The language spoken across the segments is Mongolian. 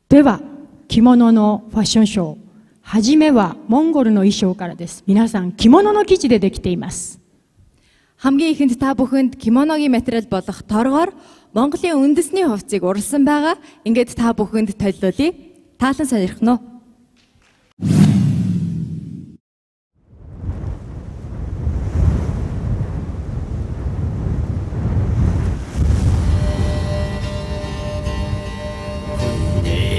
では、着物のファッションショー。はじめはモンゴルの衣装からです。皆さん、着物の生地でできています。хамгийн ихэнд та бүхэнд кимоногийн материал болох торгоор Монголын үндэсний хувцсыг уралсан байгаа. Ингээд та бүхэнд толиулъя. Таалан сонирхно уу?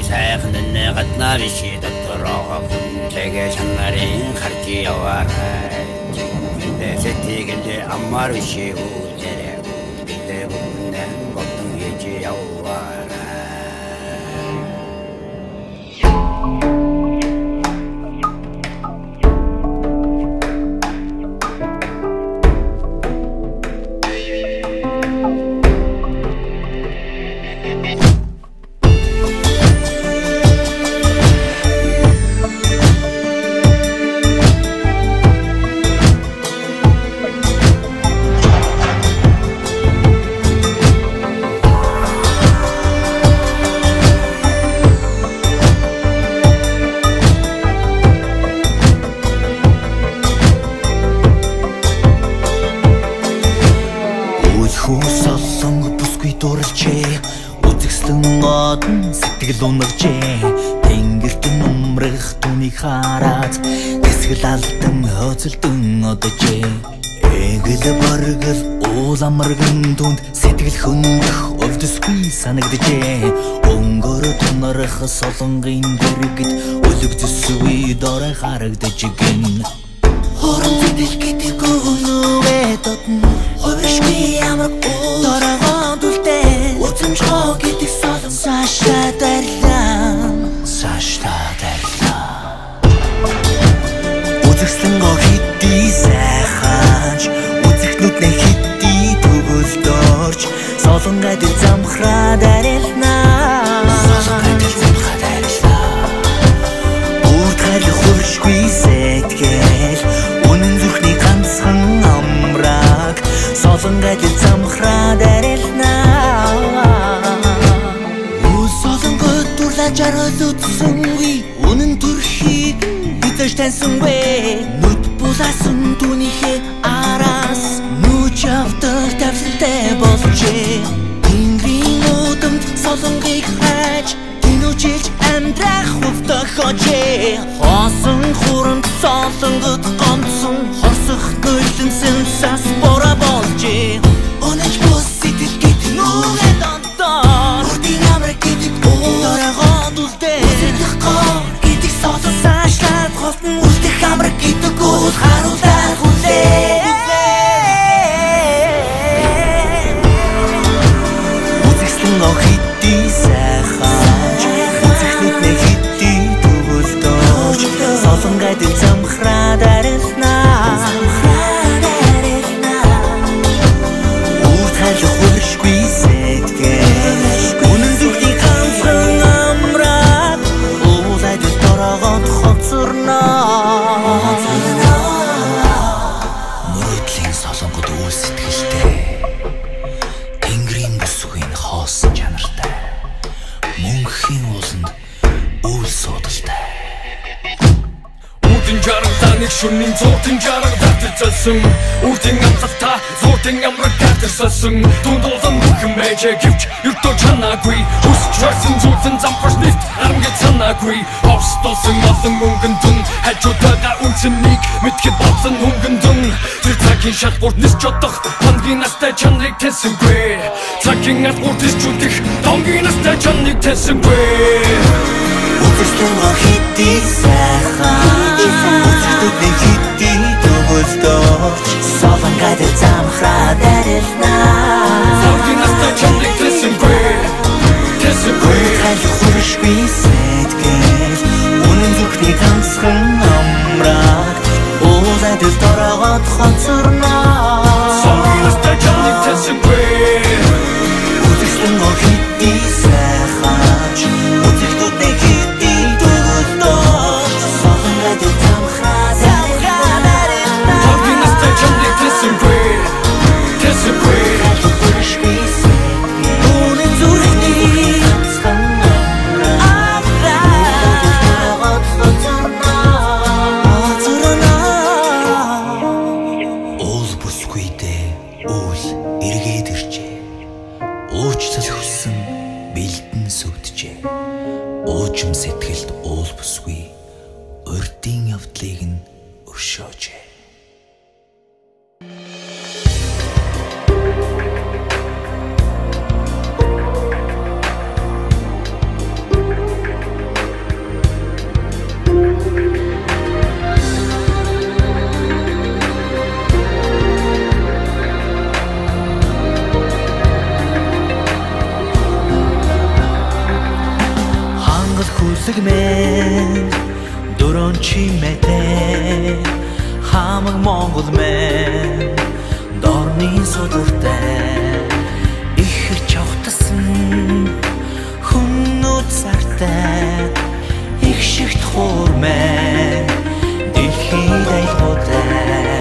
сайхны гаднаа биши дотороо хүнтэйгээ чанарын харж яваарай. Тэсэтигэлээ амар биши үдэрэ үдэрэ бүнэн готон хийж яваарай. Лунагчээ тэнгэрт нумрах түүнийг хараад тэсгэл алтан хөцөлдөн одожээ эгэл баргал ууламарган түнд сэтгэл хөндөх өвдөсгүй санагдажээ өнгөөр тунарах солонгийн дэргэд өлөгдөсгүй дорой харагдаж гин хорон сэтгэл гэдэг өнөөгээ дотн хойшгүй ямар дорогоо дүлдээ утамжгаа гэдэг солон сашаа Үзэгслэн гоо хитий сайхаач үзэгтнүүд нэ хитий төгөлдөрч солон гадил замхраад арилнаа Үрдгэл хуршгүй сэтгэл үнэн зүрхний ганцхан амраг солон гадил замхраад арилнаа Жаргал утсангүй үнэн төрхийг битэж таньсангүй нүд булаасан түүнийхээ араас нүч авдаг тавсалтай болжээ Тэнгэрийн өдөмд солонгыг хайж тэнүүчилж амьдрах хувьтай хожээ Хоосон хуранд солонгод гомдсон хорсох нулимсэн сас бора болжээ Өнөж бус сэтгэл гэдэг нүгэ донтоо Үрдийн амраг гэдэг Гэдэг солон саашлаад голтон үлдэх амраг гэдэг үл харуулаад хүлээ Үзэгслэн гоо хитий сайхаач үзэгснүүд нэ хитий төгөлдөрч солон гадил замхраад арилнаа Үрдгэл хуршгүй сэтгэл үнэн зүрхний ганцхан амраг уулайд дорогод хоцорноо Мөрөдлийн солонгод үл сэтгэлтэй Тэнгэрийн бүсгүйн хоосон чанартай Мөнхийн ууланд үл суудалтай Үрдийн жаргалтай нэг шөнийн зууртын жаргал татчихсан Үрдийн амталтаа зууртын амраг татчихсан Дунд улан бүхэн мэжээ гівч юртөө чанаагүй Үсч байсан зүүцэн зампарч нэрт арамгад санаагүй Ховстолсон олон өнгөн дүн хажуудаагаа үнцнийг мэдхэд бодсон хөнгөн дүн Тэр цагийн шалгуурт нисч одох хоногийн настай чанарыг таньсангүй Цагийн алгуурт нисчүүдэх донгийн настай чанарыг таньсангүй Үзэгслэн гоо хитий сайхаач үзэгтүүд нэ хитий төгөлдөрч солон гадил замхраад арилнаа Цагийн настай чанарыг таньсангүй Үрдгэл хуршгүй сэтгэл үнэн зүрхний ганцхан амраг уулайд дорогод хоцорноо Цагийн настай чанарыг таньсангүй Үзэгслэн гоо хитий сайхаач үзэгтүүд нэ хитий төгөлдөрч солон гадил замхраад арилнаа Цагийн настай чанарыг таньсангүй Хуршгүй сэтгэл үнэн зүрхний ганцхан амраг иржээ. Уужим сэтгэлд уул бүсгүй урдын явдлыг нь өршөөжээ. Мен дөрөн чимээтэй хамаг Монгол мен дорны судалтай их чавтсан хүннүүд сартай их шигт хуурмэн дэлхийд айлгуутай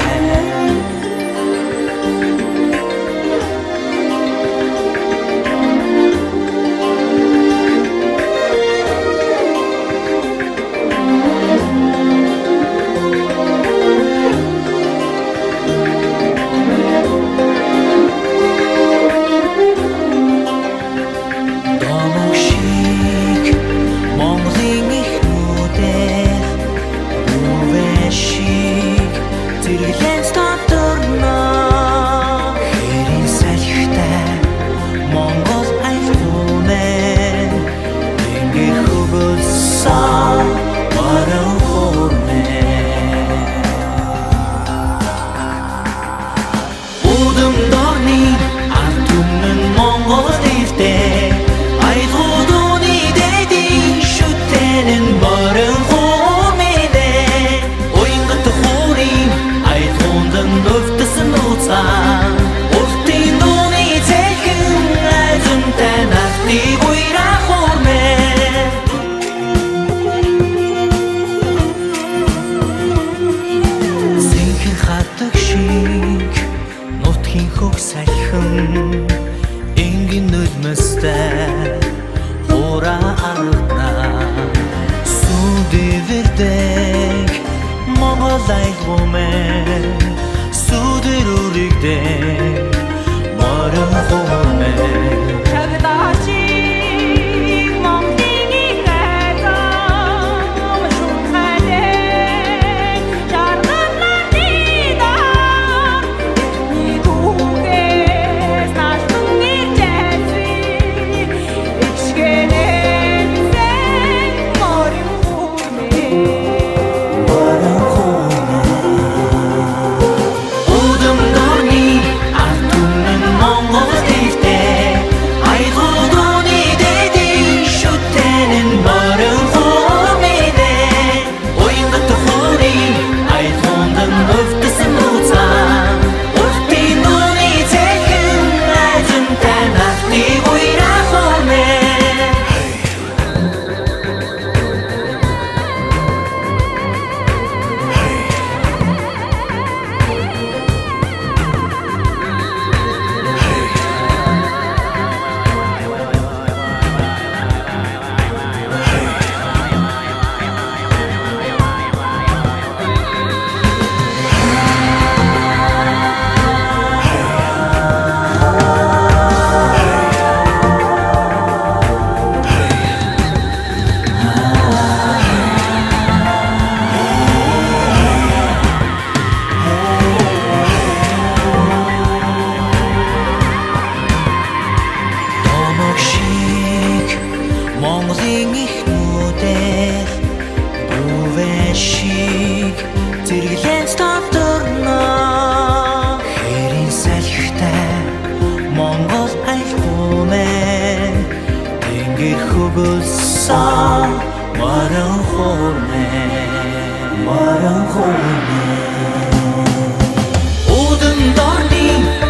Udın dorni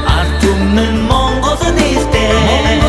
artumnen Mongol nilde